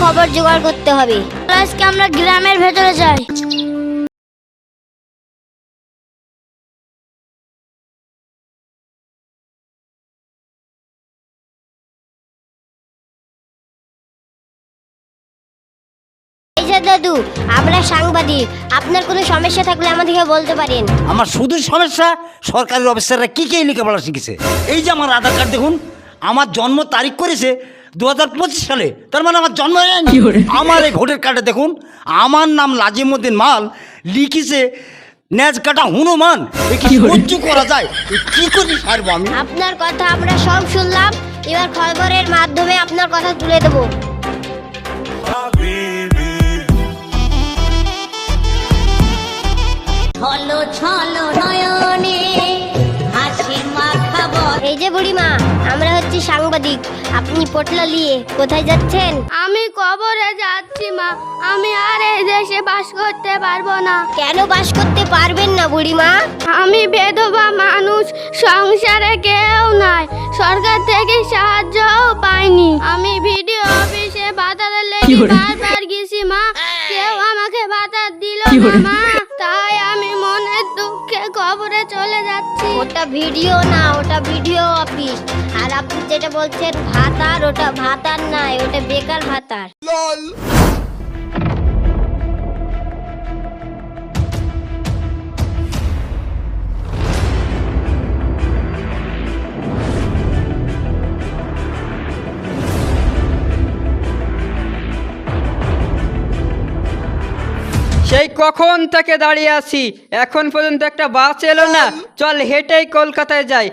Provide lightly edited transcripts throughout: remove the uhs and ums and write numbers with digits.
খবর জোগাড় করতে হবে। আজকে আমরা গ্রামের ভেতরে যাই। দাদু, আমরা সাংবাদিক, আপনার কোনো সমস্যা থাকলে আমাদেরকে বলতে পারেন। আমার শুধু সমস্যা, সরকারি অফিসাররা কি লেখাপড়া শিখেছে। এই যে আমার আধার কার্ড দেখুন, আমার জন্ম তারিখ করেছে 2025 সালে, তার মানে আমার জন্ম হয়নি। আমার এই ভোটার কার্ডে দেখুন, আমার নাম লাজিমউদ্দিন মাল লিখেছে ন্যাজ কাটা হনুমান। কি সহ্য করা যায়? কি করি সারবো আমি? আপনার কথা আমরা সব শুনলাম, এবার খবরের মাধ্যমে আপনার কথা তুলে দেবো। ছলো ছলো নয়নে হাসি মাখাবো। এই যে বুড়িমা, আমরা হচ্ছি সাংবাদিক। আপনি পটলা নিয়ে কোথায় যাচ্ছেন? আমি কবরে যাচ্ছি মা, আমি আর এই দেশে বাস করতে পারবো না। কেন বাস করতে পারবেন না বুড়িমা? আমি বিধবা মানুষ, সংসারে কেউ নাই, সরকার থেকে সাহায্যও পাইনি। আমি ভিডিও অফিসে ভাতারের লেগে বারবার গেছি মা, কেউ আমাকে ভাতা দিল না মা, তাই আমি মনের দুঃখে কবরে চলে যাচ্ছি। ওটা ভিডিও না, ওটা ভিডিও অফিস। আর আপনি যেটা বলছেন ভাতার, ওটা ভাতার নয়, ওটা বেকার ভাতার। সেই কখন থেকে দাঁড়িয়ে আছি, এখন পর্যন্ত একটা বাস এলো না। চল হেঁটেই কলকাতায় যাই।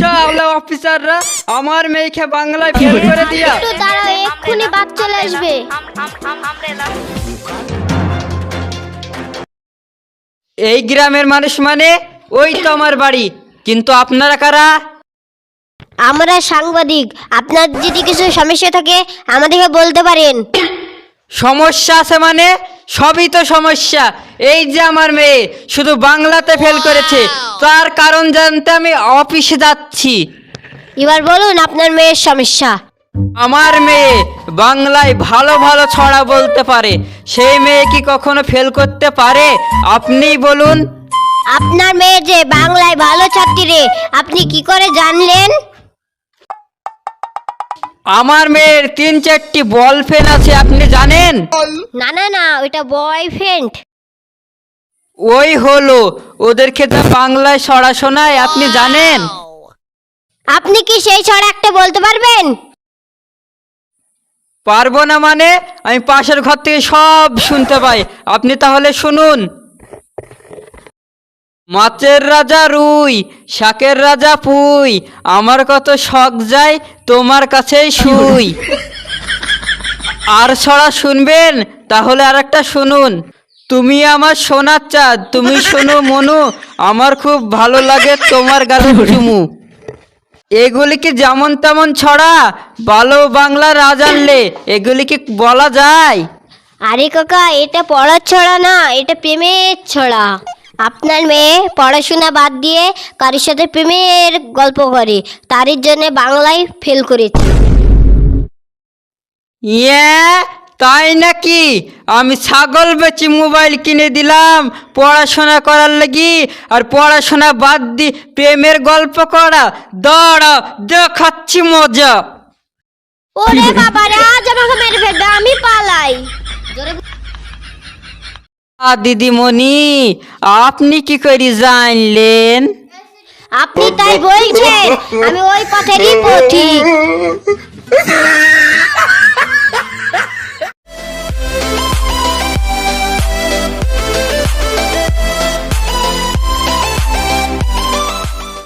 শালা অফিসাররা আমার মেয়েকে বাংলায় ফেল করে দিয়া। একটু দাঁড়াও, এক্ষুনি বাস চলে আসবে। এই গ্রামের মানুষ মানে ওই তো আমার বাড়ি, কিন্তু আপনারা কারা? আমরা সাংবাদিক, আপনার যদি কিছু সমস্যা থাকে আমাদেরকে বলতে পারেন। সমস্যা আছে মানে? সবই তো সমস্যা। এই যে আমার মেয়ে শুধু বাংলাতে ফেল করেছে, তার কারণ জানতে আমি অফিসে যাচ্ছি। এবার বলুন আপনার মেয়ের সমস্যা। আমার মেয়ে বাংলায় ভালো ভালো ছড়া বলতে পারে, সেই মেয়ে কি কখনো ফেল করতে পারে? আপনিই বলুন। আপনার মেয়ে যে বাংলায় ভালো ছাত্রী রে, আপনি কি করে জানলেন? আমার মেয়ের 3-4টি বল পেন আছে, আপনি জানেন? না না না, ওইটা বয়ফ্রেন্ড। ওই হলো ওদের ক্ষেত্রে বাংলায় ছড়া শোনায়, আপনি জানেন? আপনি কি সেই ছড়া একটা বলতে পারবেন? পারবো না মানে? আমি পাশের ঘর থেকে সব শুনতে পাই, আপনি তাহলে শুনুন। মাছের রাজা রুই, শাকের রাজা পুই, আমার কত শখ যায় তোমার কাছেই শুই। আর ছড়া শুনবেন? তাহলে আর একটা শুনুন। তুমি আমার সোনার চাঁদ, তুমি শোনো মনু, আমার খুব ভালো লাগে তোমার গালে চুমু। এগুলি কি যেমন তেমন ছড়া? ভালো বাংলা না জানলে এগুলি কি বলা যায়? আরে কাকা, এটা পড়ার ছড়া না, এটা প্রেমের ছড়া। আপনার মেয়ে পড়াশোনা বাদ দিয়ে কারোর সাথে প্রেমের গল্প করে, তার জন্য বাংলায় ফেল করেছে। ইয়ে, তাই নাকি? আমি ছাগল বেচি মোবাইল কিনে দিলাম পড়াশোনা করার লাগি, আর পড়াশোনা বাদ দি প্রেমের গল্প করা? দাঁড়া দেখাচ্ছি মজা। ওরে বাবা রে, আজ আমাকে মেরে ফেলবে, আমি পালাই। দিদিমণি, আপনি কি করে জানলেন? আপনি তাই বলছেন, আমি ওই পথেরই পথিক।